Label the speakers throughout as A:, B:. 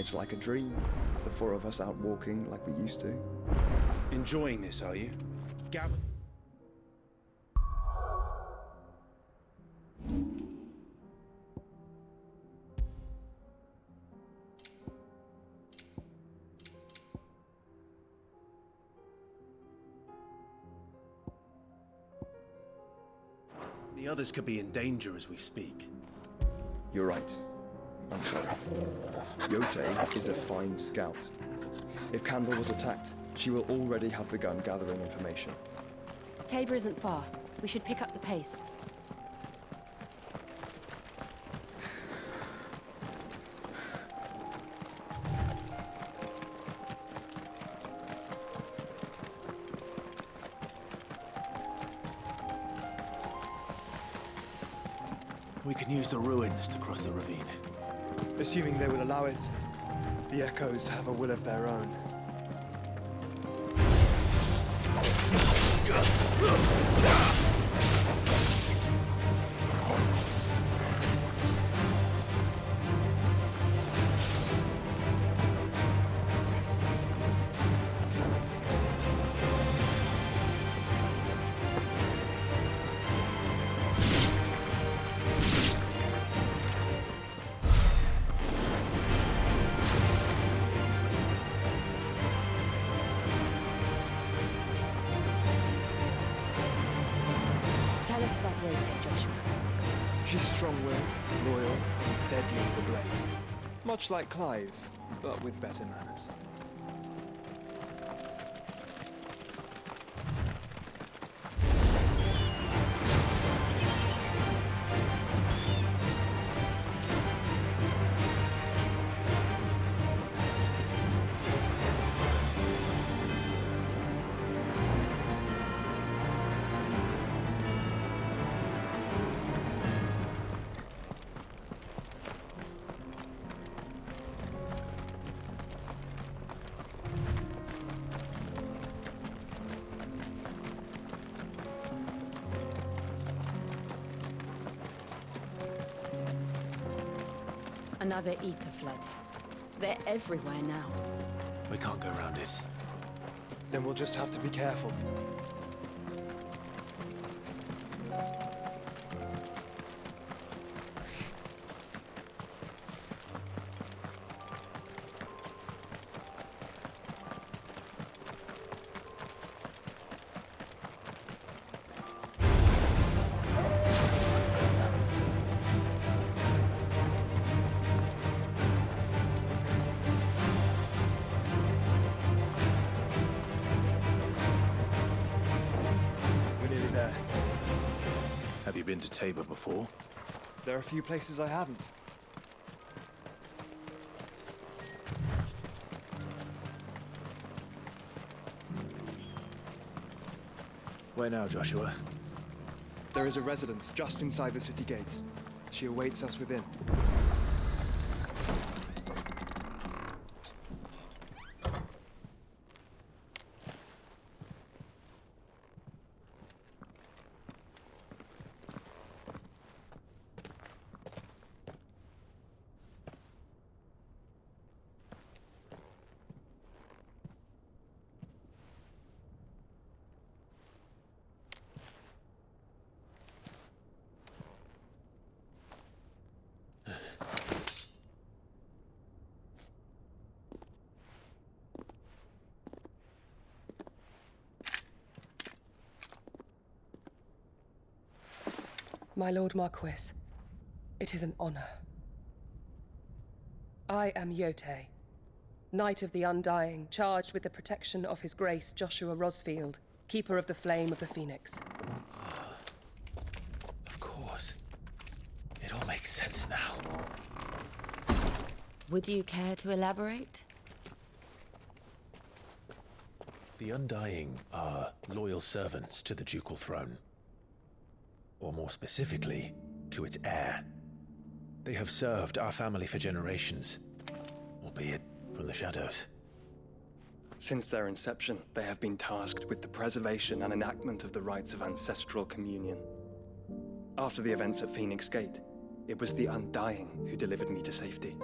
A: It's like a dream, the four of us out walking like we used to.
B: Enjoying this, are you? Gather. The others could be in danger as we speak.
A: You're right. I'm sorry. Yote is a fine scout. If Candle was attacked, she will already have begun gathering information.
C: Tabor isn't far. We should pick up the pace.
B: We can use the ruins to cross the ravine.
A: Assuming they will allow it, the echoes have a will of their own.
C: Tell us about Yote, Joshua.
A: She's strong-willed, loyal, and deadly with the blade. Much like Clive, but with better manners.
C: Another ether flood. They're everywhere now.
B: We can't go around it.
A: Then we'll just have to be careful.
B: Have you been to Tabor before?
A: There are a few places I haven't.
B: Where now, Joshua?
A: There is a residence just inside the city gates. She awaits us within.
D: My Lord Marquis, it is an honor. I am Yote, Knight of the Undying, charged with the protection of His Grace Joshua Rosfield, Keeper of the Flame of the Phoenix.
B: Of course. It all makes sense now.
C: Would you care to elaborate?
B: The Undying are loyal servants to the ducal throne. Or more specifically, to its heir. They have served our family for generations, albeit from the shadows.
A: Since their inception, they have been tasked with the preservation and enactment of the rites of ancestral communion. After the events at Phoenix Gate, it was the Undying who delivered me to safety.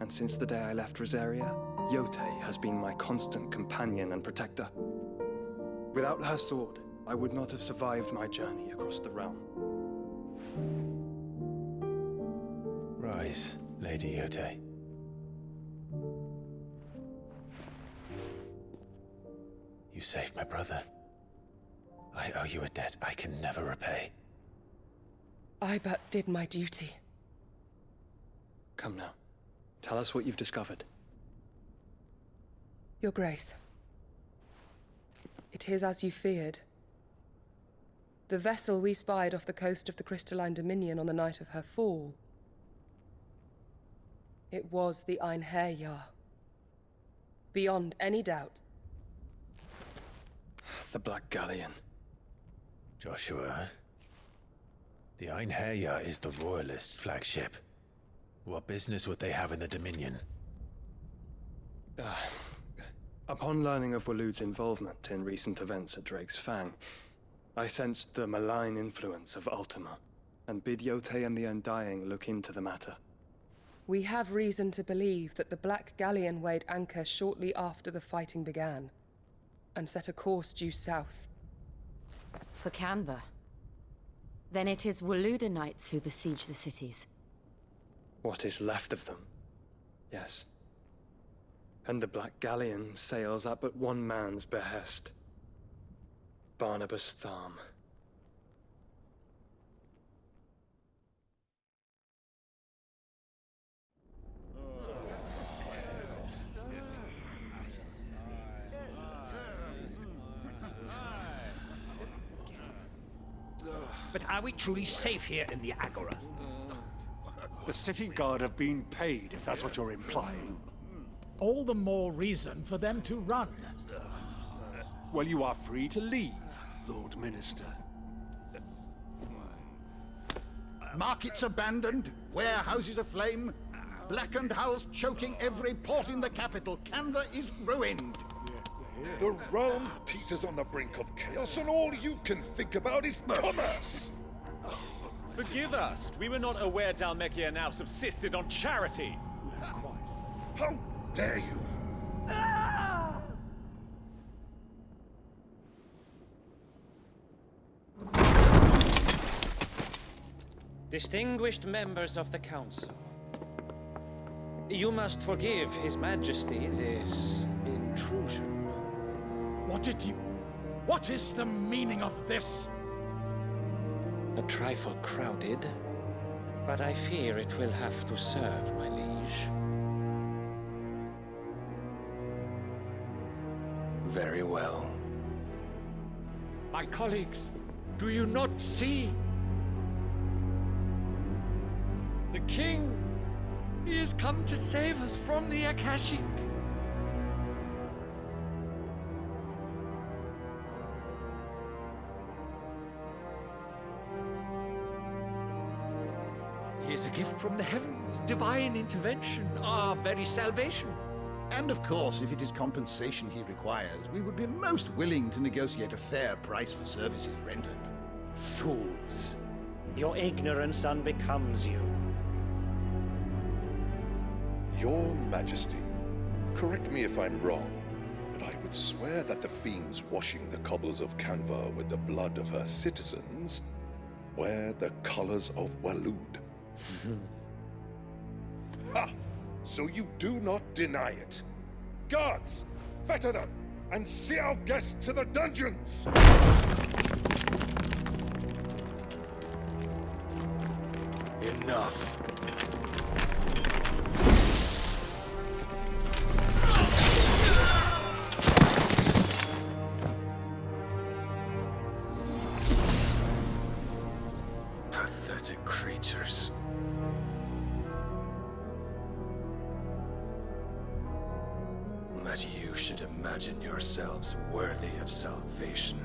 A: and since the day I left Rosaria, Yotei has been my constant companion and protector. Without her sword, I would not have survived my journey across the realm.
B: Rise, Lady Yotei. You saved my brother. I owe you a debt I can never repay.
D: I but did my duty.
A: Come now. Tell us what you've discovered.
D: Your Grace. It is as you feared. The vessel we spied off the coast of the Crystalline Dominion on the night of her fall. It was the Einherjar. Beyond any doubt.
A: The Black Galleon.
B: Joshua, the Einherjar is the Royalists' flagship. What business would they have in the Dominion?
A: Upon learning of Waloed's involvement in recent events at Drake's Fang, I sensed the malign influence of Ultima, and bid Yotei and the Undying look into the matter.
D: We have reason to believe that the Black Galleon weighed anchor shortly after the fighting began, and set a course due south.
C: For Canva. Then it is Waloed knights who besiege the cities.
A: What is left of them, yes. And the Black Galleon sails at but one man's behest. Barnabas Tharm.
E: But are we truly safe here in the Agora?
F: The city guard have been paid, if that's what you're implying.
G: All the more reason for them to run.
F: Well, you are free to leave, Lord Minister.
H: Markets abandoned, warehouses aflame, blackened hulls choking every port in the capital. Canva is ruined.
I: The realm teeters on the brink of chaos, and all you can think about is commerce!
J: Forgive us. We were not aware Dhalmekia now subsisted on charity.
I: How dare you!
K: Distinguished members of the Council, you must forgive His Majesty this intrusion.
G: What is the meaning of this?
K: A trifle crowded, but I fear it will have to serve, my liege.
B: Very well.
G: My colleagues, do you not see? The king, he has come to save us from the Akashic. He is a gift from the heavens, divine intervention, our very salvation.
H: And of course, if it is compensation he requires, we would be most willing to negotiate a fair price for services rendered.
K: Fools! Your ignorance unbecomes you.
I: Your Majesty, correct me if I'm wrong, but I would swear that the fiends washing the cobbles of Canva with the blood of her citizens wear the colors of Waloed. Ha! So you do not deny it. Guards, fetter them, and see our guests to the dungeons!
B: Enough. Pathetic creatures. That you should imagine yourselves worthy of salvation.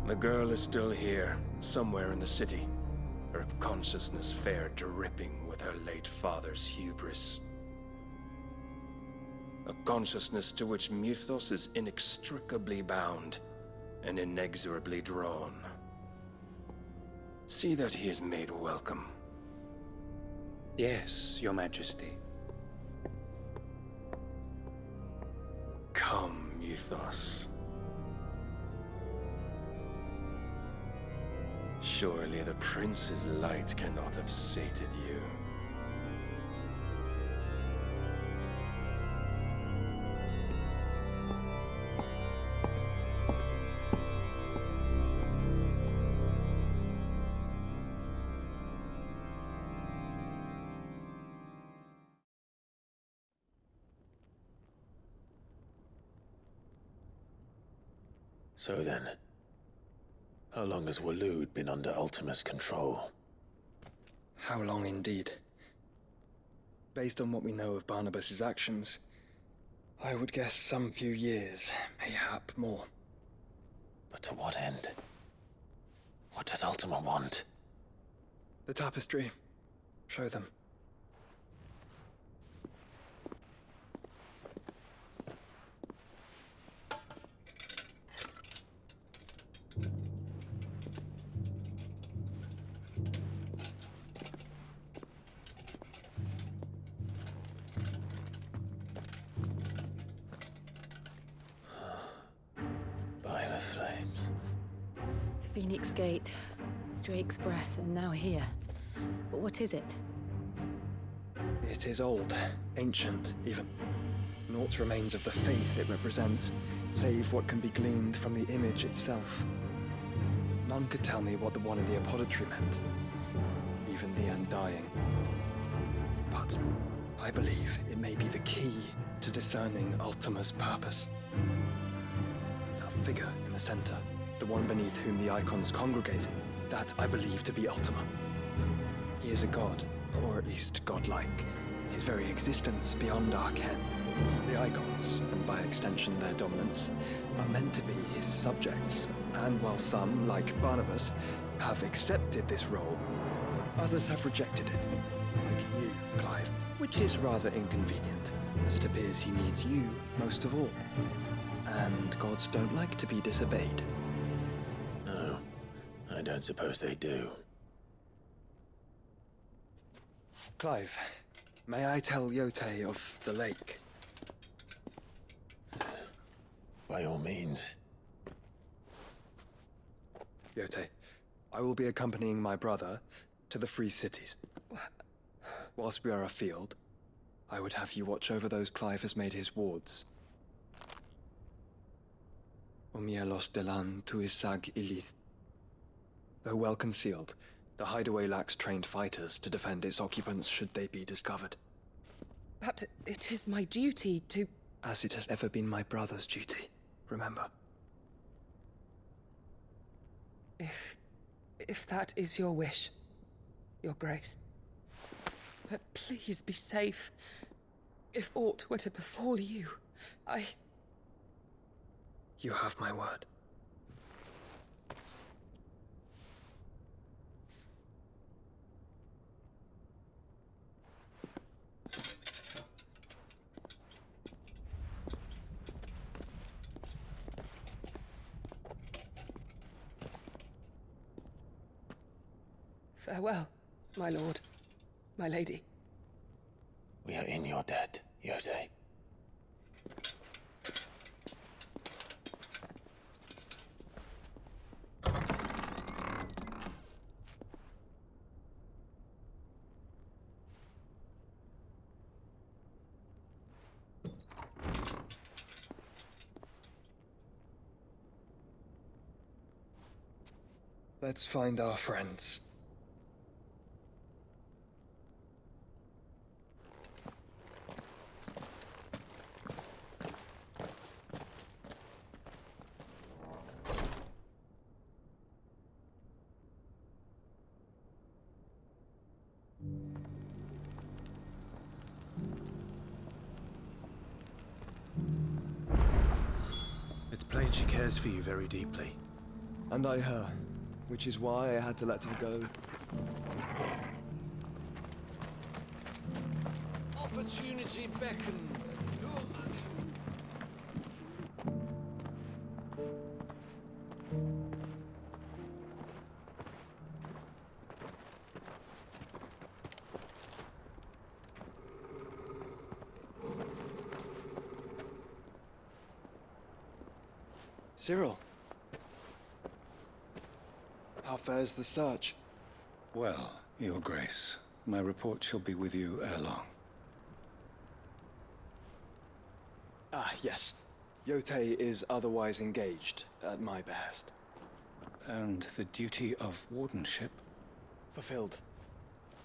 B: The girl is still here, somewhere in the city, her consciousness fair dripping with her late father's hubris. A consciousness to which Mythos is inextricably bound and inexorably drawn. See that he is made welcome
K: Yes, Your Majesty.
L: Come, Mythos. Surely the prince's light cannot have sated you.
B: So then, how long has Waloed been under Ultima's control?
A: How long indeed? Based on what we know of Barnabas's actions, I would guess some few years, mayhap more.
B: But to what end? What does Ultima want?
A: The tapestry. Show them.
C: Phoenix Gate, Drake's Breath, and now here. But what is it?
A: It is old, ancient, even. Naught remains of the faith it represents, save what can be gleaned from the image itself. None could tell me what the one in the apothecary meant, even the Undying. But I believe it may be the key to discerning Ultima's purpose. That figure in the center, the one beneath whom the icons congregate, that I believe to be Ultima. He is a god, or at least godlike. His very existence beyond our ken. The icons, and by extension their dominance, are meant to be his subjects, and while some, like Barnabas, have accepted this role, others have rejected it, like you, Clive, which is rather inconvenient, as it appears he needs you most of all. And gods don't like to be disobeyed.
B: No, I don't suppose they do.
A: Clive, may I tell Yote of the lake?
B: By all means.
A: Yote, I will be accompanying my brother to the Free Cities. Whilst we are afield, I would have you watch over those Clive has made his wards. Omielos delan tuisag ilith. Though well concealed, the hideaway lacks trained fighters to defend its occupants should they be discovered.
D: But it is my duty to...
A: As it has ever been my brother's duty, remember.
D: If that is your wish, Your Grace. But please be safe. If aught were to befall you,
A: You have my word.
D: Farewell, my lord, my lady.
B: We are in your debt, Yote.
A: Let's find our friends.
B: It's plain she cares for you very deeply.
A: And I her, which is why I had to let her go.
G: Opportunity beckons.
A: Cyril. How fares the search?
M: Well, Your Grace, my report shall be with you ere long.
A: Ah, yes. Yotei is otherwise engaged, at my behest.
M: And the duty of wardenship?
A: Fulfilled.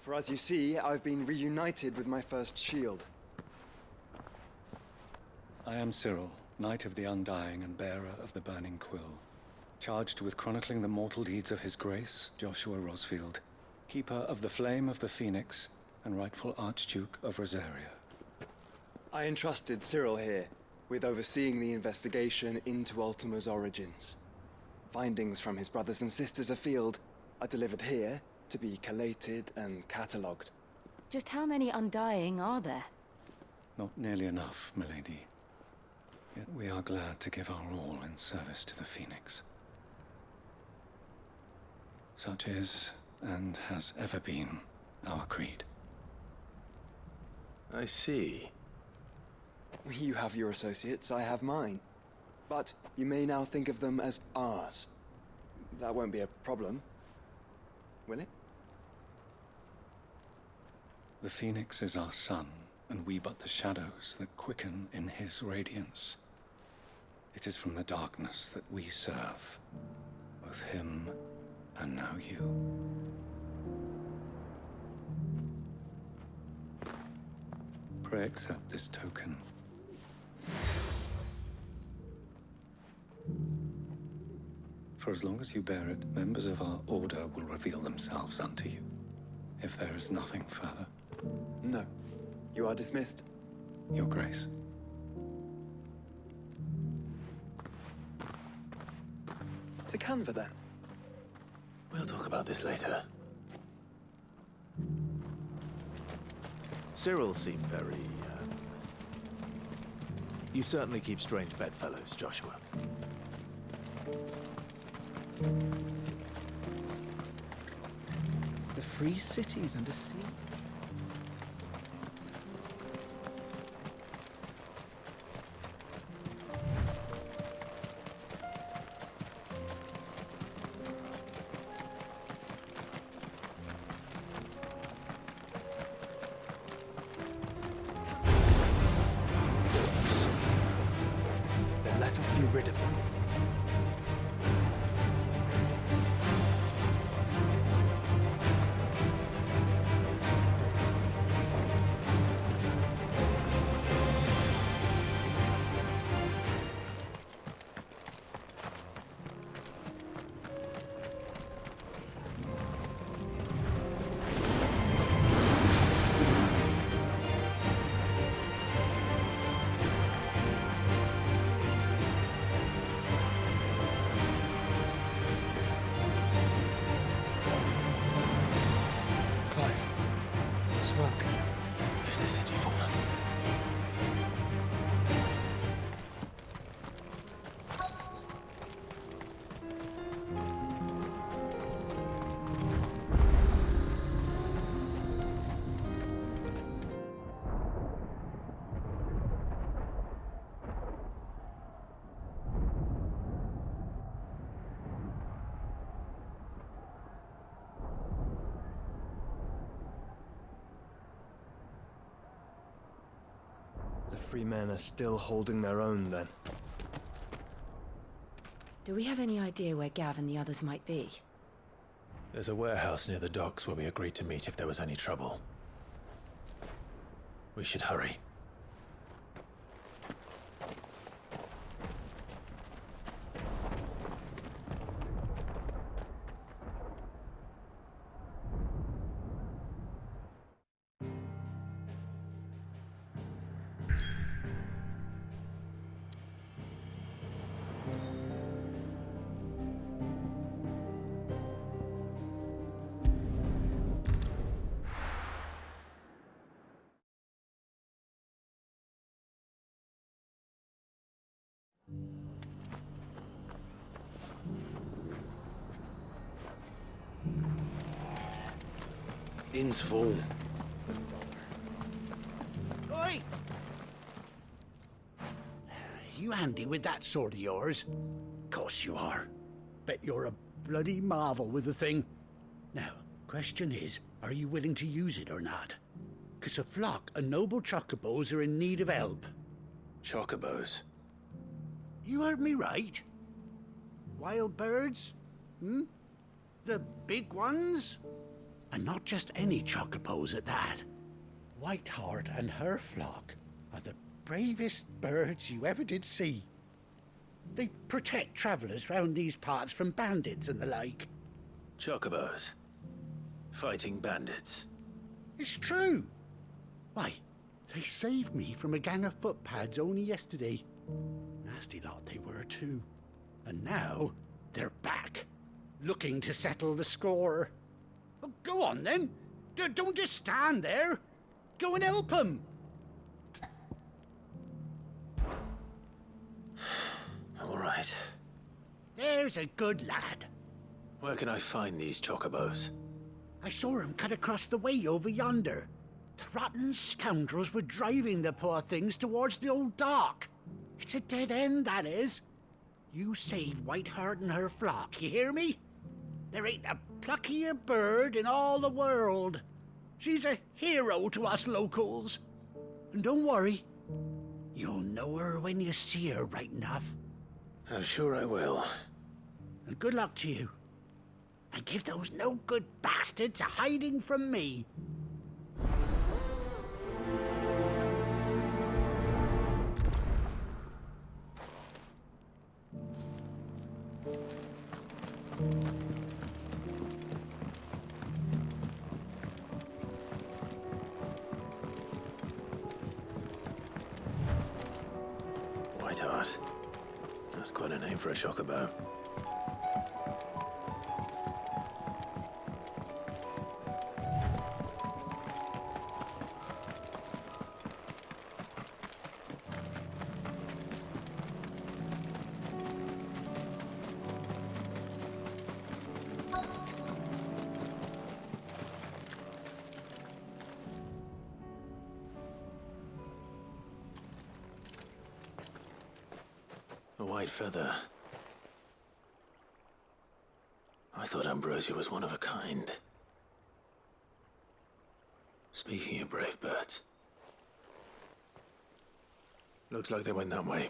A: For as you see, I've been reunited with my first shield.
M: I am Cyril, Knight of the Undying and bearer of the Burning Quill, charged with chronicling the mortal deeds of His Grace, Joshua Rosfield, keeper of the Flame of the Phoenix and rightful Archduke of Rosaria.
A: I entrusted Cyril here with overseeing the investigation into Ultima's origins. Findings from his brothers and sisters afield are delivered here to be collated and catalogued.
C: Just how many Undying are there?
M: Not nearly enough, milady. Yet we are glad to give our all in service to the Phoenix. Such is, and has ever been, our creed.
B: I see.
A: You have your associates, I have mine. But you may now think of them as ours. That won't be a problem, will it?
M: The Phoenix is our sun, and we but the shadows that quicken in his radiance. It is from the darkness that we serve, both him and now you. Pray accept this token. For as long as you bear it, members of our order will reveal themselves unto you. If there is nothing further.
A: No. You are dismissed.
M: Your Grace.
A: To Canva, then.
B: We'll talk about this later. Cyril seemed very, You certainly keep strange bedfellows, Joshua.
N: The free cities under sea.
A: Then let us be rid of them.
N: Smoke.
B: Is the city fallen?
A: The free men are still holding their own, then.
C: Do we have any idea where Gav and the others might be?
B: There's a warehouse near the docks where we agreed to meet if there was any trouble. We should hurry.
L: Inn's full.
H: Oi! You handy with that sword of yours?
O: course you are. Bet you're a bloody marvel with the thing. Now, question is, are you willing to use it or not? 'Cause a flock of noble chocobos are in need of help.
B: Chocobos?
O: You heard me right. Wild birds? The big ones? And not just any chocobos at that. Whiteheart and her flock are the bravest birds you ever did see. They protect travellers round these parts from bandits and the like.
B: Chocobos? Fighting bandits?
O: It's true. Why, they saved me from a gang of footpads only yesterday. Nasty lot they were too. And now, they're back, looking to settle the score. Oh, go on then. Don't just stand there. Go and help them.
B: All right.
O: There's a good lad.
B: Where can I find these chocobos?
O: I saw him cut across the way over yonder. The rotten scoundrels were driving the poor things towards the old dock. It's a dead end, that is. You save Whiteheart and her flock, you hear me? There ain't a pluckier bird in all the world. She's a hero to us locals. And don't worry, you'll know her when you see her right enough.
B: I'm sure I will.
O: And good luck to you. And give those no-good bastards a hiding from me.
B: Whiteheart. That's quite a name for a chocobo. A white feather. I thought Ambrosia was one of a kind. Speaking of brave birds. Looks like they went that way.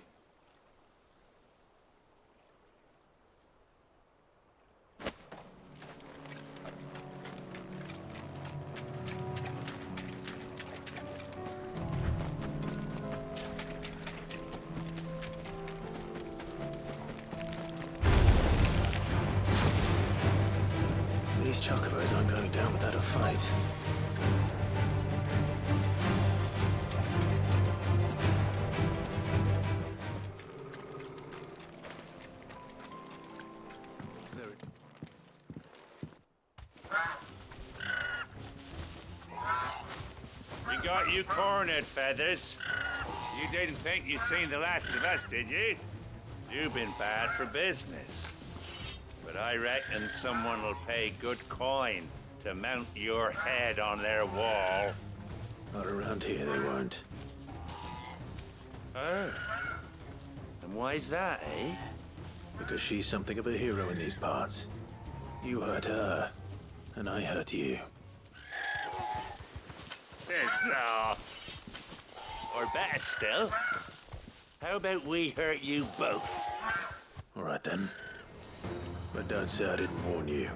B: These chocobos aren't going down without a fight.
P: We got you cornered, Feathers. You didn't think you'd seen the last of us, did you? You've been bad for business. But I reckon someone will pay good coin to mount your head on their wall.
B: Not around here, they won't.
P: Oh. And why's that, eh?
B: Because she's something of a hero in these parts. You hurt her, and I hurt you.
P: Piss off. Or better still, how about we hurt you both?
B: All right then. But don't say I didn't warn you.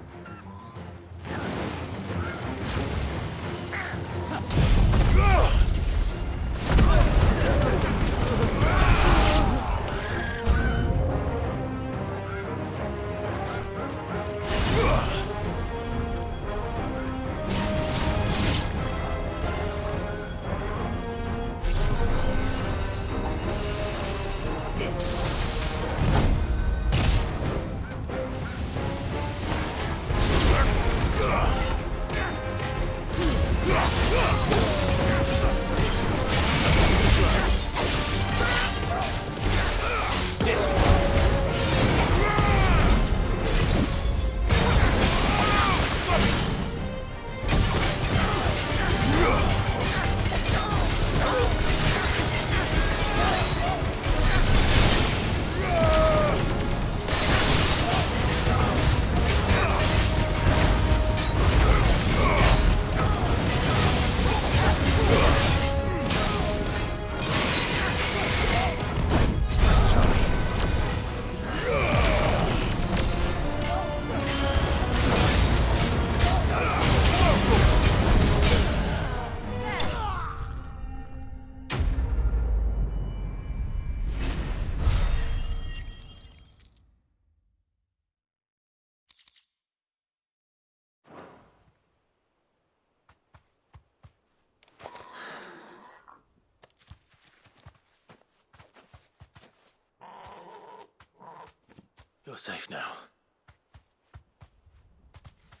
B: You're safe now.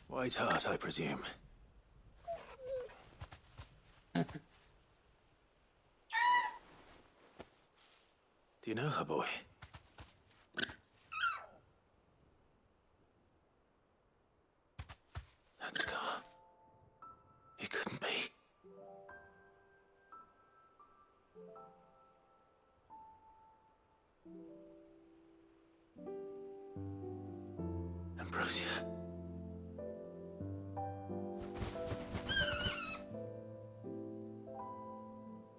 B: White heart, I presume. Do you know her, boy? That scar. It couldn't be. Ambrosia.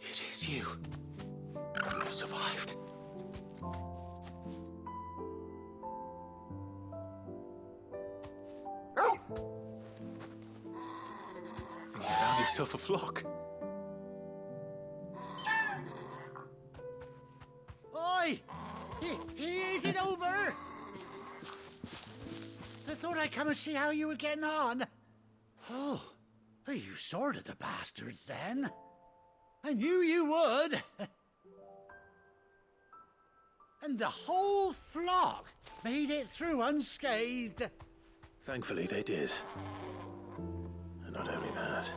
B: It is you. You survived. And you found yourself a flock.
O: Oi! Is it over? I thought I'd come and see how you were getting on. Oh, you sorted the bastards then. I knew you would. And the whole flock made it through unscathed.
B: Thankfully, they did. And not only that.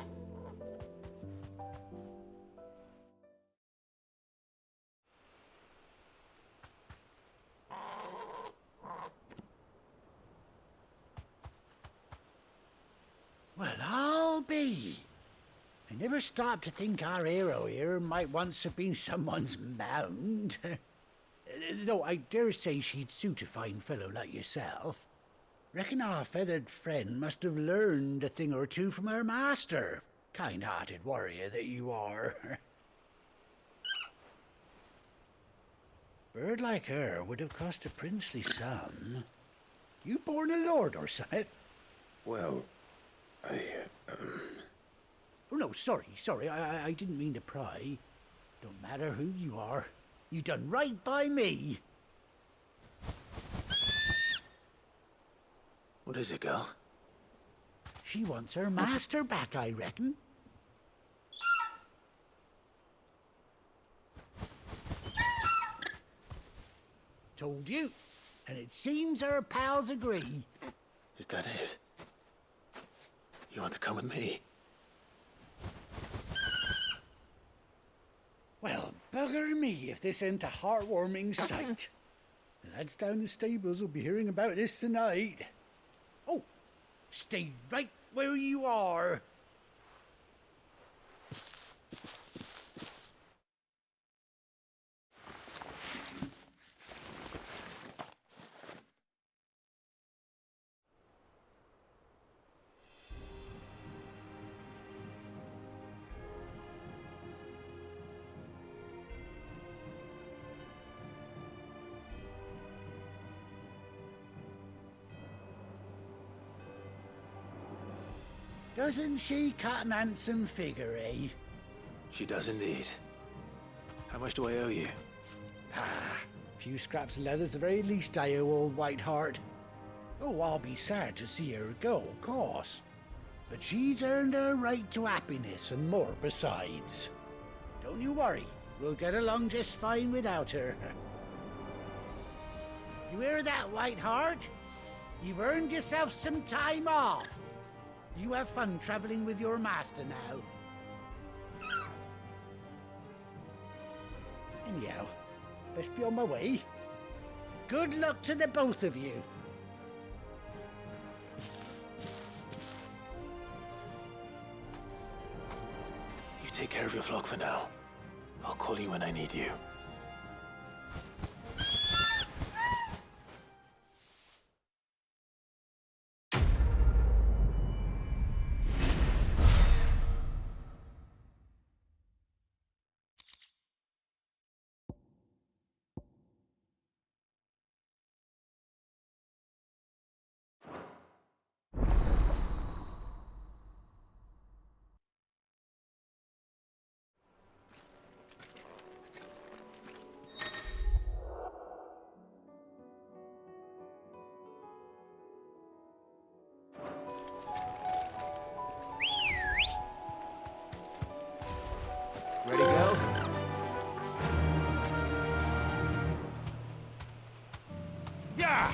O: Well, I'll be. I never stopped to think our hero here might once have been someone's mount. Though I dare say she'd suit a fine fellow like yourself. Reckon our feathered friend must have learned a thing or two from her master. Kind-hearted warrior that you are. Bird like her would have cost a princely sum. You born a lord or something?
B: Well,
O: Oh, no, sorry. I didn't mean to pry. Don't matter who you are. You done right by me.
B: What is it, girl?
O: She wants her master back, I reckon. Told you. And it seems her pals agree.
B: Is that it? You want to come with me?
O: Well, bugger me if this ain't a heartwarming sight. The lads down the stables will be hearing about this tonight. Oh, stay right where you are. Doesn't she cut an handsome figure, eh?
B: She does indeed. How much do I owe you?
O: Ah, a few scraps of leather's the very least I owe old Whiteheart. Oh, I'll be sad to see her go, of course. But she's earned her right to happiness and more besides. Don't you worry, we'll get along just fine without her. You hear that, Whiteheart? You've earned yourself some time off. You have fun traveling with your master now. Anyhow, best be on my way. Good luck to the both of you.
B: You take care of your flock for now. I'll call you when I need you.
A: Ready, girl?
E: Yeah!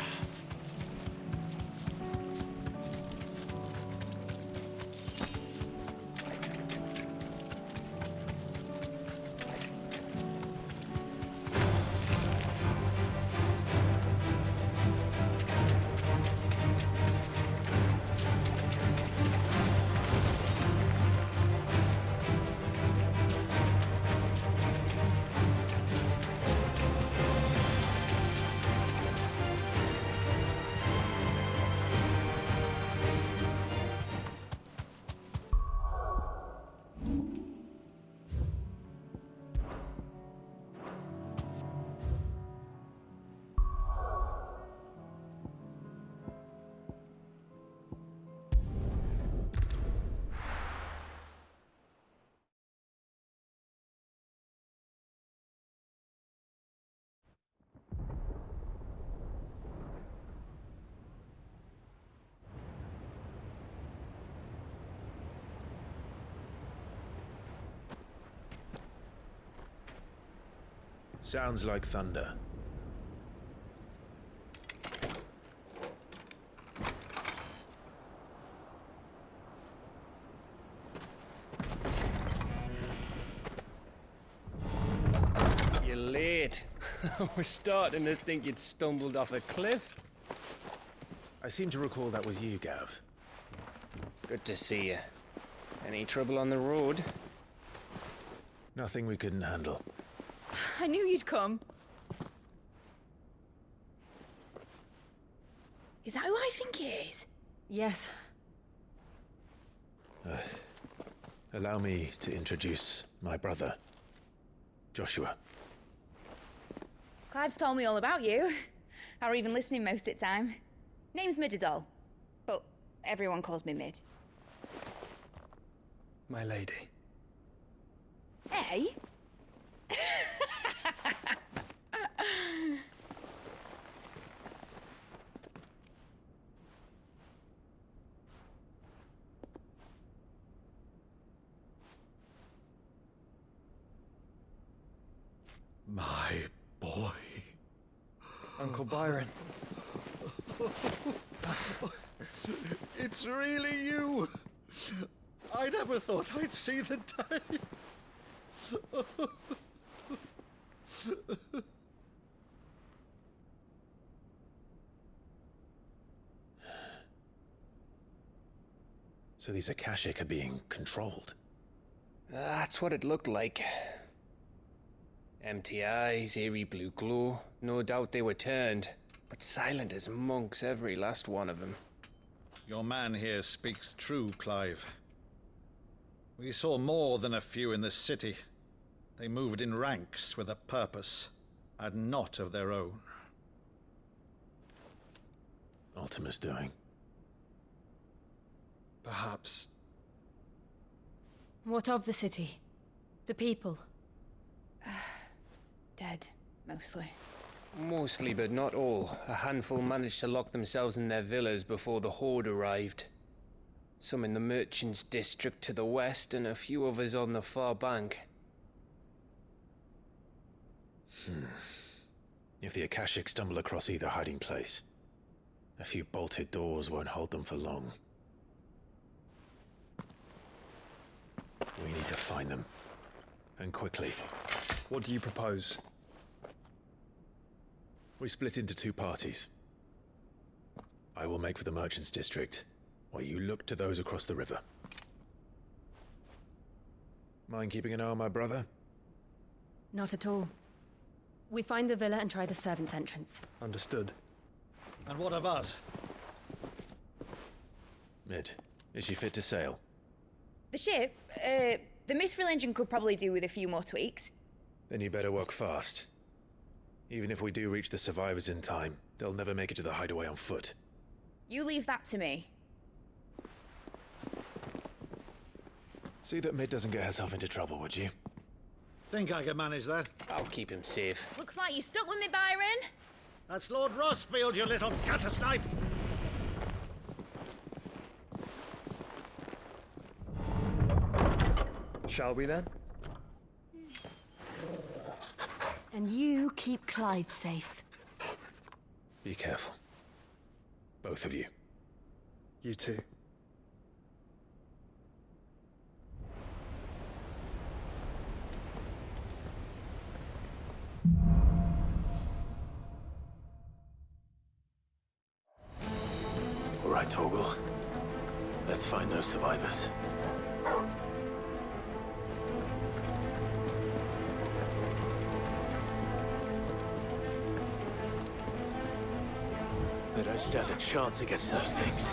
B: Sounds like thunder.
Q: You're late. We're starting to think you'd stumbled off a cliff.
B: I seem to recall that was you, Gav.
Q: Good to see you. Any trouble on the road?
B: Nothing we couldn't handle.
R: I knew you'd come. Is that who I think it is?
C: Yes.
B: Allow me to introduce my brother, Joshua.
R: Clive's told me all about you. Or even listening most of the time. Name's Midadol, but everyone calls me Mid.
A: My lady.
R: Hey?
F: My boy.
A: Uncle Byron.
F: It's really you. I never thought I'd see the day.
B: So these Akashic are being controlled?
Q: That's what it looked like. Empty eyes, eerie blue glow. No doubt they were turned, but silent as monks, every last one of them.
H: Your man here speaks true, Clive. We saw more than a few in the city. They moved in ranks with a purpose, and not of their own.
B: Ultima's doing.
A: Perhaps.
C: What of the city? The people?
R: Dead, mostly.
Q: Mostly, but not all. A handful managed to lock themselves in their villas before the Horde arrived. Some in the Merchants' District to the west, and a few others on the far bank.
B: If the Akashic stumble across either hiding place, a few bolted doors won't hold them for long. We need to find them. And quickly.
A: What do you propose?
B: We split into two parties. I will make for the Merchants' District, while you look to those across the river. Mind keeping an eye on my brother?
C: Not at all. We find the villa and try the servants' entrance.
A: Understood.
H: And what of us?
B: Mid, is she fit to sail?
R: The ship, the Mithril engine could probably do with a few more tweaks.
B: Then you better work fast. Even if we do reach the survivors in time, they'll never make it to the hideaway on foot.
R: You leave that to me.
B: See that Mid doesn't get herself into trouble, would you?
H: Think I can manage that?
Q: I'll keep him safe.
R: Looks like you stuck with me, Byron.
H: That's Lord Rosfield, you little gutter snipe!
A: Shall we then?
C: And you keep Clive safe.
B: Be careful. Both of you.
A: You too.
B: All right, Torgal. Let's find those survivors. They don't stand a chance against those things.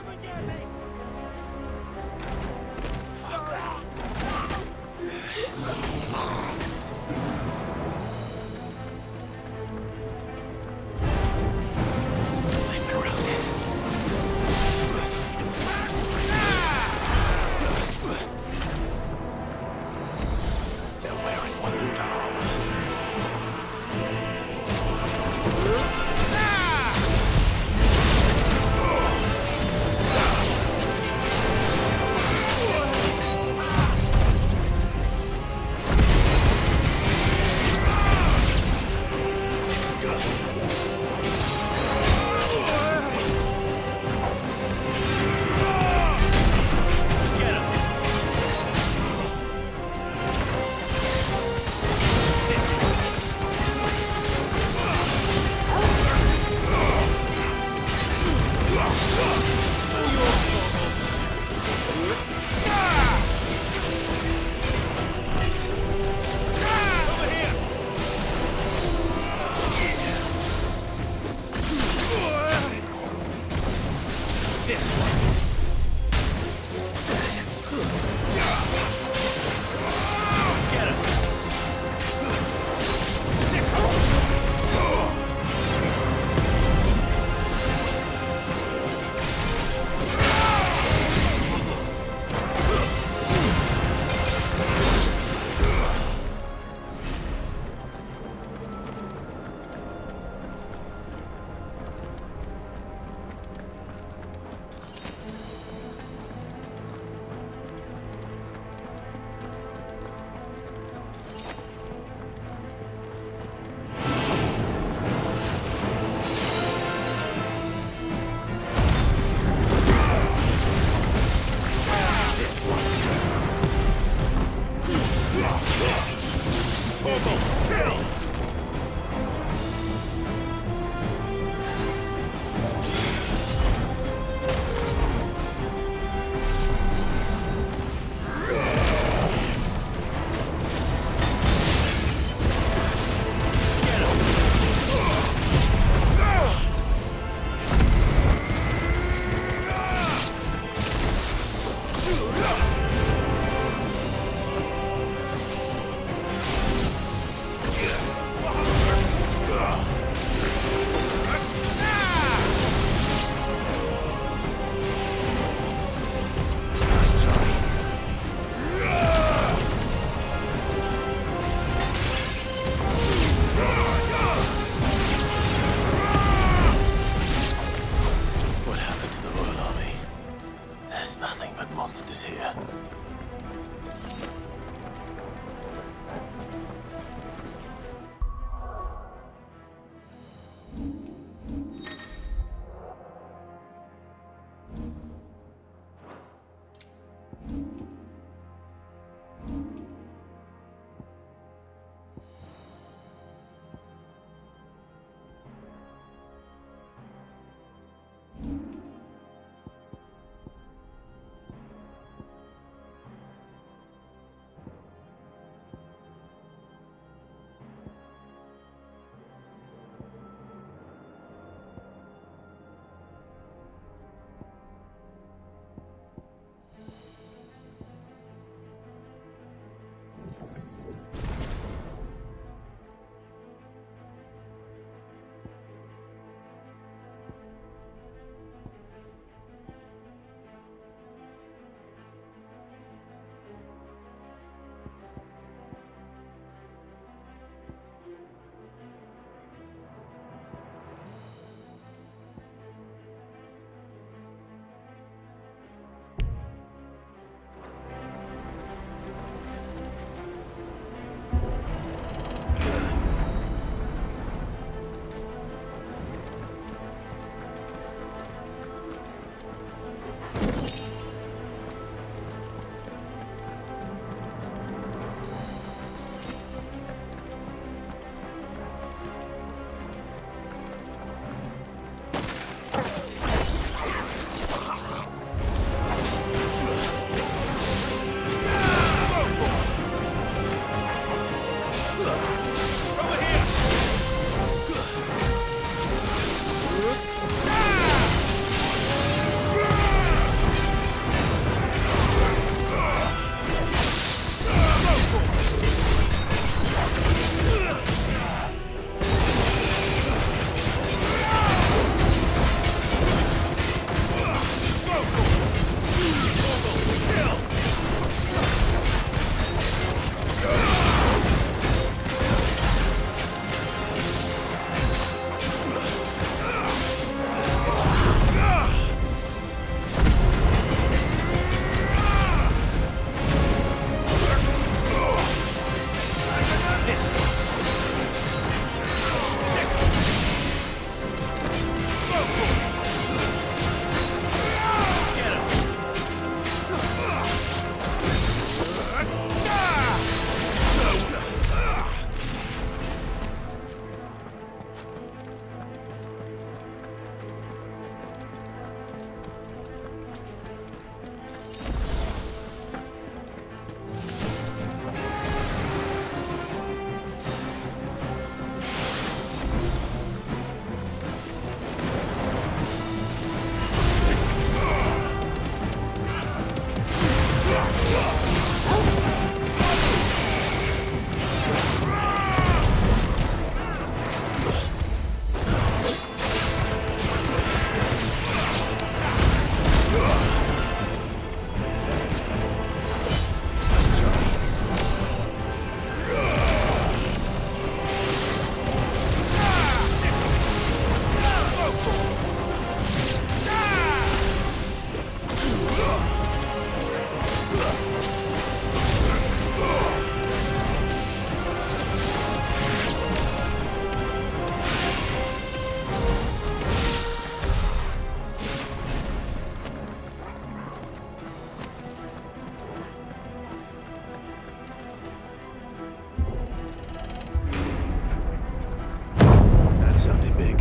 B: sounded big.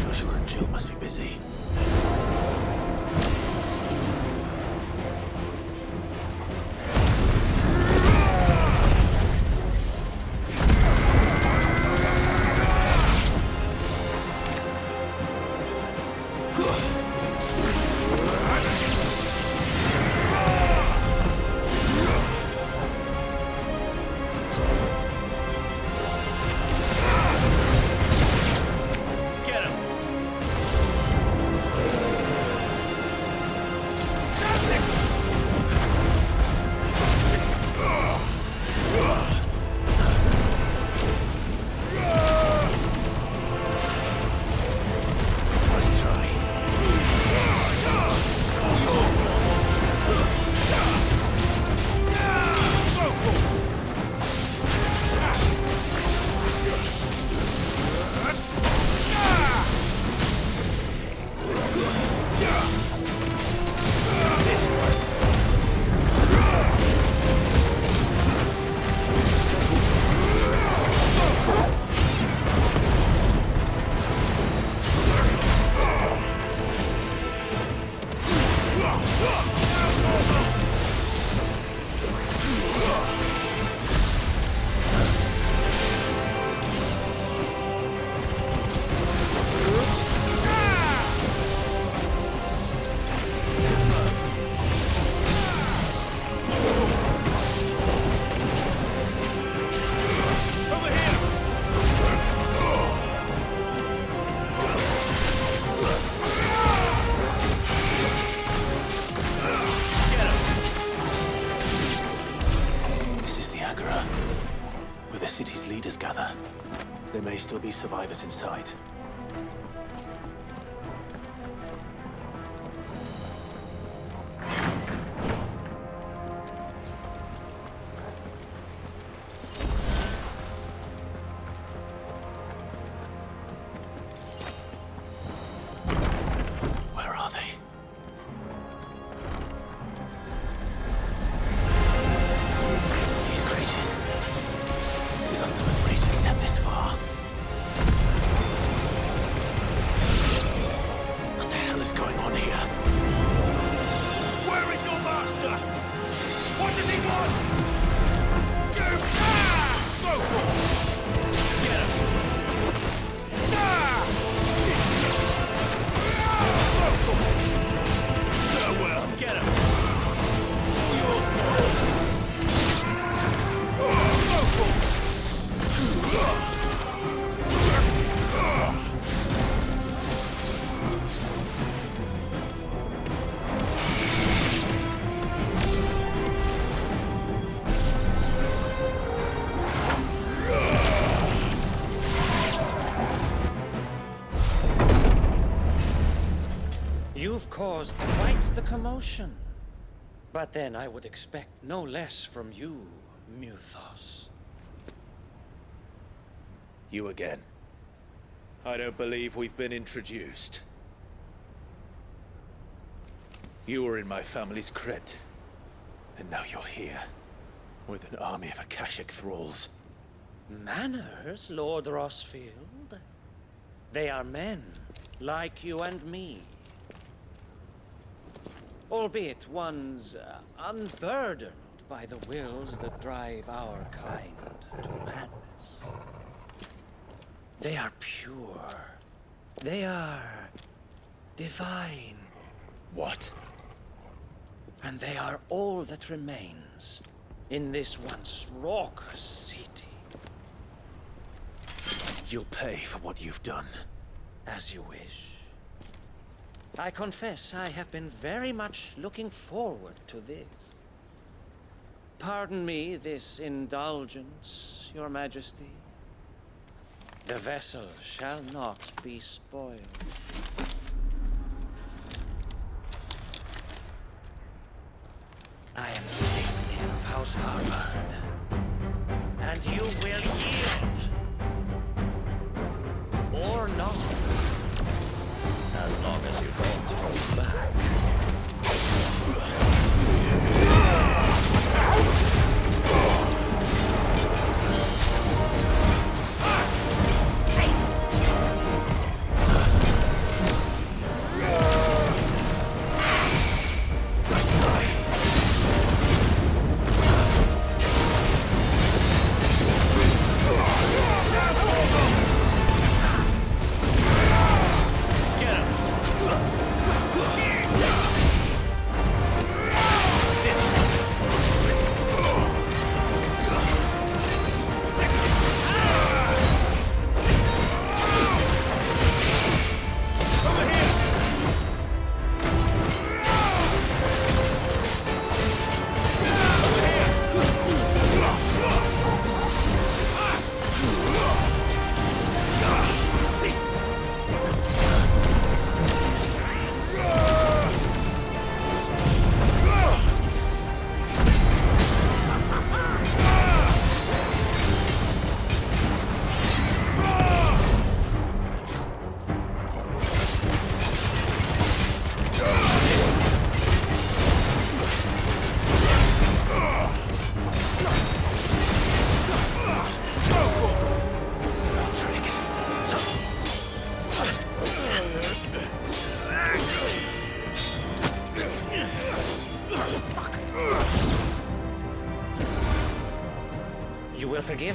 B: Joshua and Jill must be busy. There may still be survivors inside. Where are they? These creatures. These Optimus regions step this far. What the hell is going on here?
P: Where is your master? What does he want? Get him! Well, get him!
K: You've caused quite the commotion. But then I would expect no less from you, Muthos.
B: You again. I don't believe we've been introduced. You were in my family's crypt, and now you're here, with an army of Akashic thralls.
K: Manners, Lord Rosfield? They are men, like you and me. Albeit ones unburdened by the wills that drive our kind to madness. They are pure. They are divine.
B: What?
K: And they are all that remains in this once raucous city.
B: You'll pay for what you've done.
K: As you wish. I confess I have been very much looking forward to this. Pardon me this indulgence, Your Majesty. The vessel shall not be spoiled. I am King of House Harvard, and you will yield. Or not. As long as you don't hold back.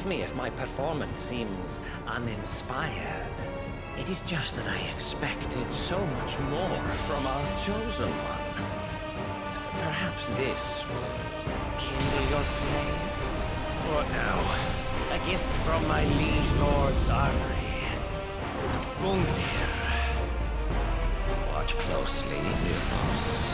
K: Forgive me if my performance seems uninspired. It is just that I expected so much more from our chosen one. Perhaps this will kindle your flame?
B: What now?
K: A gift from my liege lord's armory. Gungnir. Watch closely, Mythos.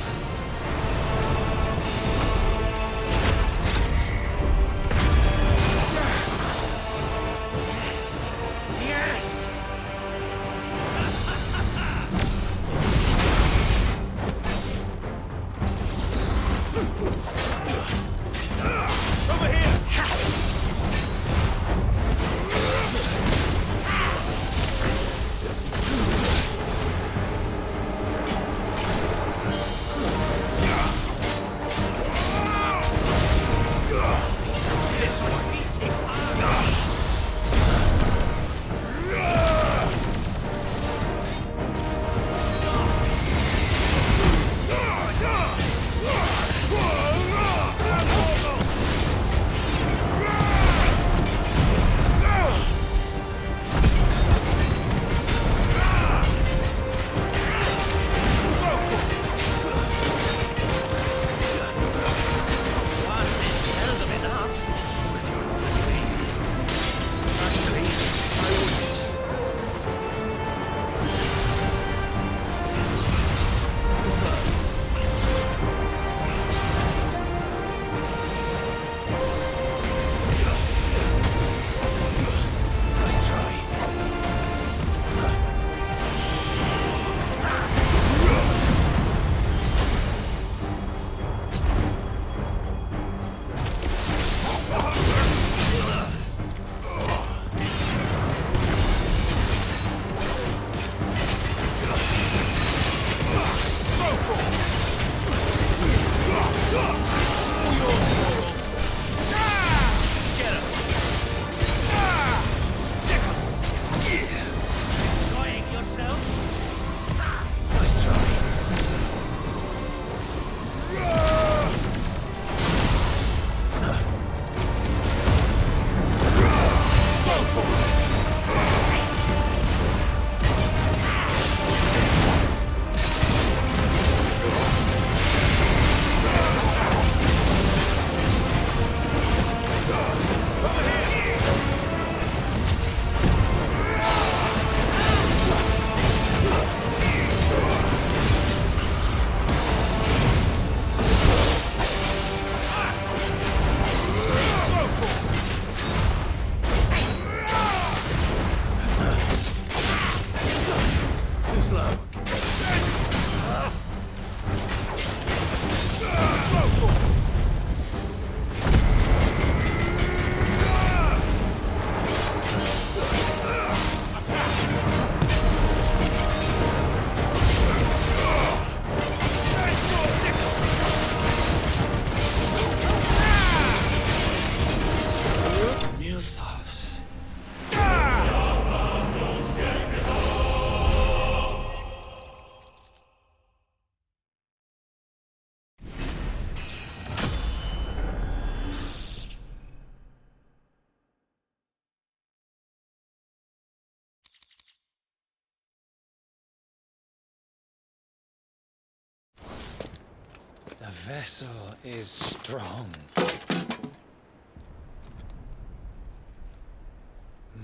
K: The vessel is strong.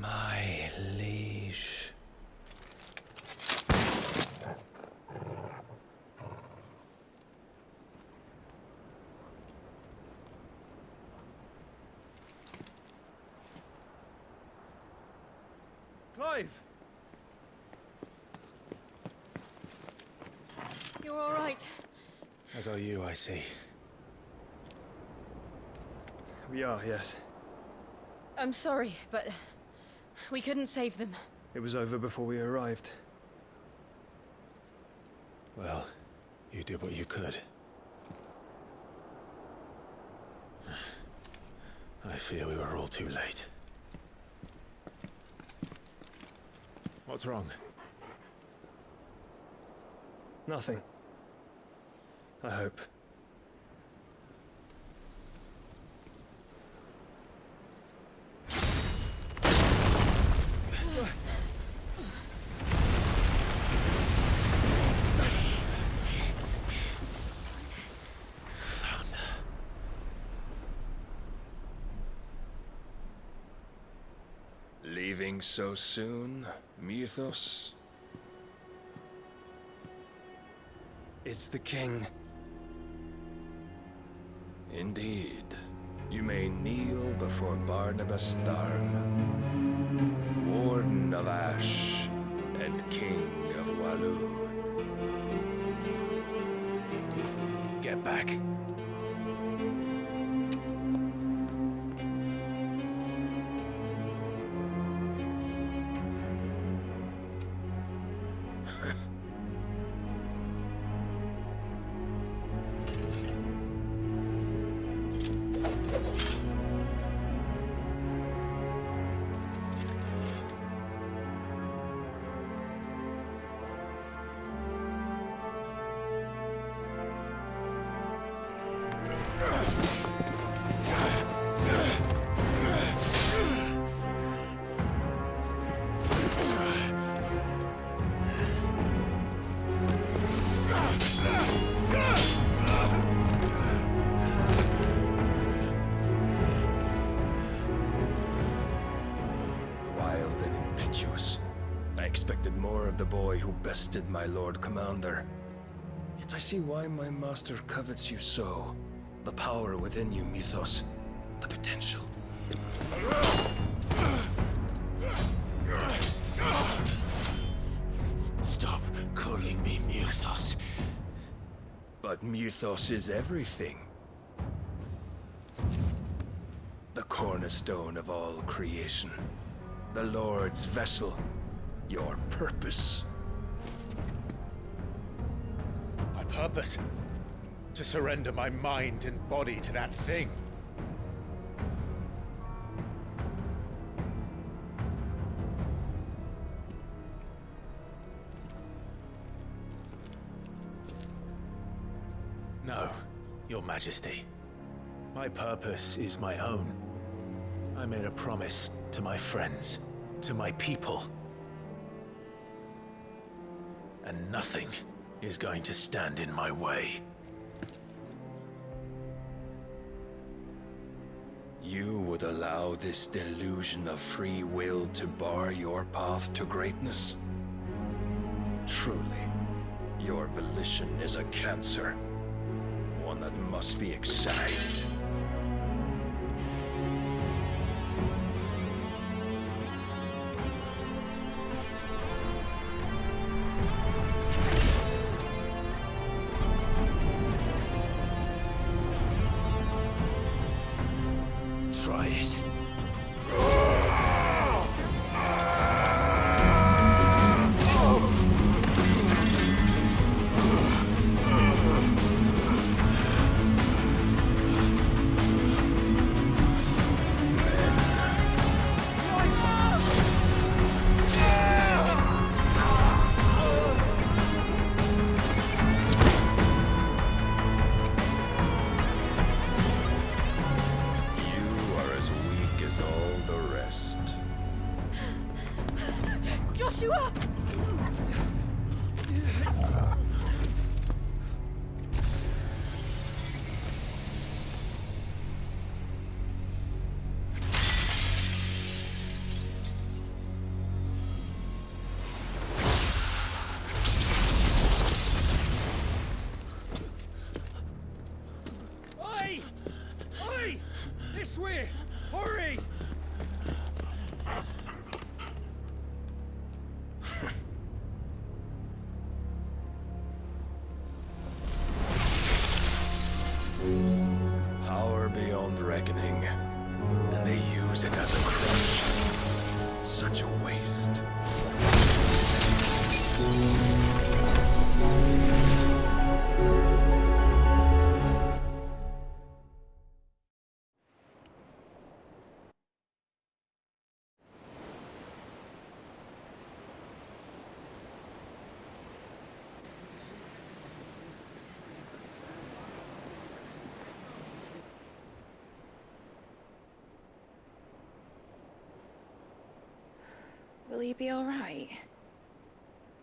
K: My liege.
A: Clive!
C: You're all right.
B: As are you, I see.
A: We are, yes.
C: I'm sorry, but we couldn't save them.
A: It was over before we arrived.
B: Well, you did what you could. I fear we were all too late. What's wrong?
A: Nothing. I hope.
L: Leaving so soon, Mythos?
S: It's the king.
L: Indeed. You may kneel before Barnabas Tharm, Warden of Ash and King of Waloed.
B: Get back.
L: The boy who bested my Lord Commander. Yet I see why my master covets you so. The power within you, Mythos. The potential.
O: Stop calling me Mythos.
L: But Mythos is everything. The cornerstone of all creation. The Lord's vessel. Your purpose.
B: My purpose? To surrender my mind and body to that thing. No, Your Majesty. My purpose is my own. I made a promise to my friends, to my people. And nothing is going to stand in my way.
L: You would allow this delusion of free will to bar your path to greatness? Truly, your volition is a cancer, one that must be excised.
O: Try it.
R: Joshua!
J: Oi! Oi! This way! Hurry!
L: Power beyond reckoning, and they use it as a crutch. Such a waste.
R: Will you be all right?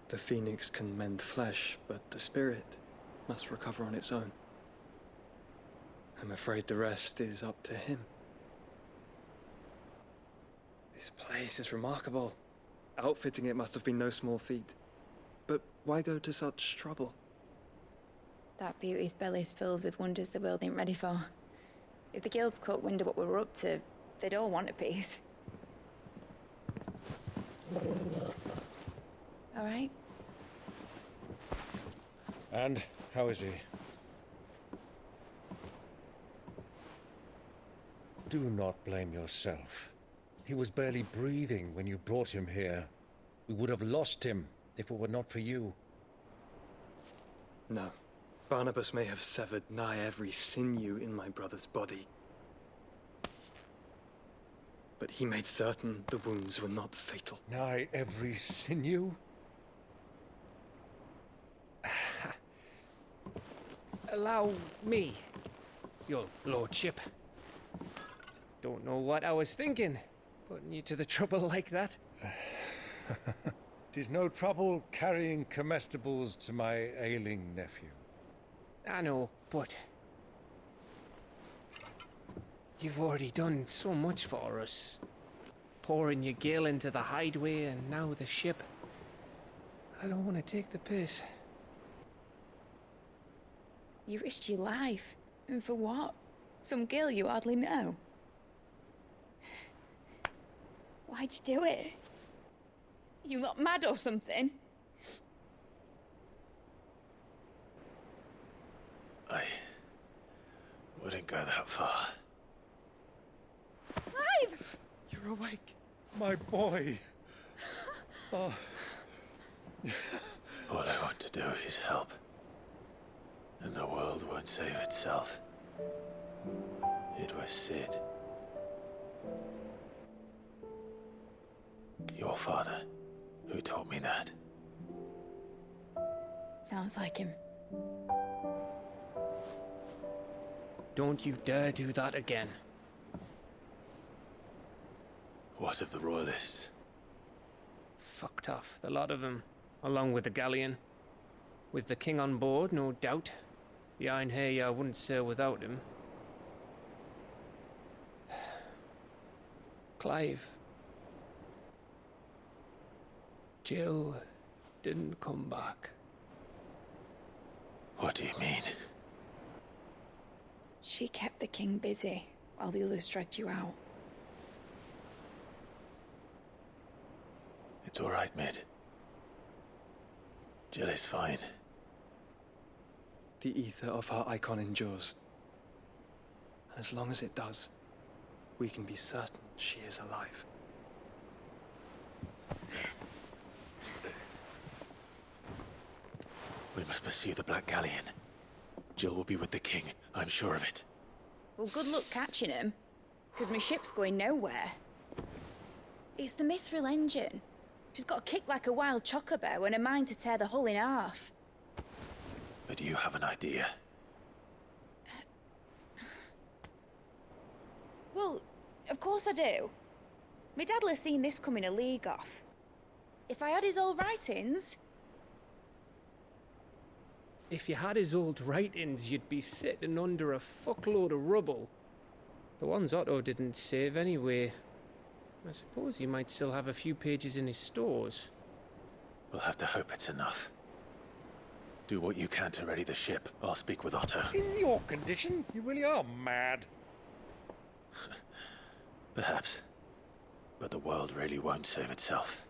A: The phoenix can mend flesh, but the spirit must recover on its own. I'm afraid the rest is up to him. This place is remarkable. Outfitting it must have been no small feat. But why go to such trouble?
R: That beauty's belly's filled with wonders the world ain't ready for. If the guilds caught wind of what we were up to, they'd all want a piece. All right?
G: And how is he? Do not blame yourself. He was barely breathing when you brought him here. We would have lost him if it were not for you.
A: No. Barnabas may have severed nigh every sinew in my brother's body. But he made certain the wounds were not fatal.
G: Nigh every sinew?
Q: Allow me, your lordship. Don't know what I was thinking, putting you to the trouble like that.
G: 'Tis no trouble carrying comestibles to my ailing nephew.
Q: I know, but you've already done so much for us. Pouring your gale into the hideaway and now the ship. I don't want to take the piss.
R: You risked your life. And for what? Some girl you hardly know. Why'd you do it? You not mad or something?
B: I wouldn't go that far.
R: Clive!
G: You're awake, my boy. Oh.
B: All I want to do is help. And the world won't save itself. It was Sid. Your father, who taught me that.
R: Sounds like him.
Q: Don't you dare do that again.
B: What of the royalists?
Q: Fucked off, the lot of them, along with the galleon. With the king on board, no doubt. The Iron Hair wouldn't sail without him. Clive. Jill didn't come back.
B: What do you mean?
R: She kept the king busy while the others dragged you out.
B: It's all right, Mid. Jill is fine.
A: The ether of her icon endures. And as long as it does, we can be certain she is alive.
B: We must pursue the Black Galleon. Jill will be with the king, I'm sure of it.
R: Well, good luck catching him, because my ship's going nowhere. It's the Mithril engine. She's got a kick like a wild chocobo and a mind to tear the hull in half.
B: But do you have an idea?
R: Well, of course I do. My dad'll have seen this coming a league off. If I had his old writings...
Q: If you had his old writings, you'd be sitting under a fuckload of rubble. The ones Otto didn't save anyway. I suppose you might still have a few pages in his stores.
B: We'll have to hope it's enough. Do what you can to ready the ship. I'll speak with Otto.
G: In your condition, you really are mad.
B: Perhaps. But the world really won't save itself.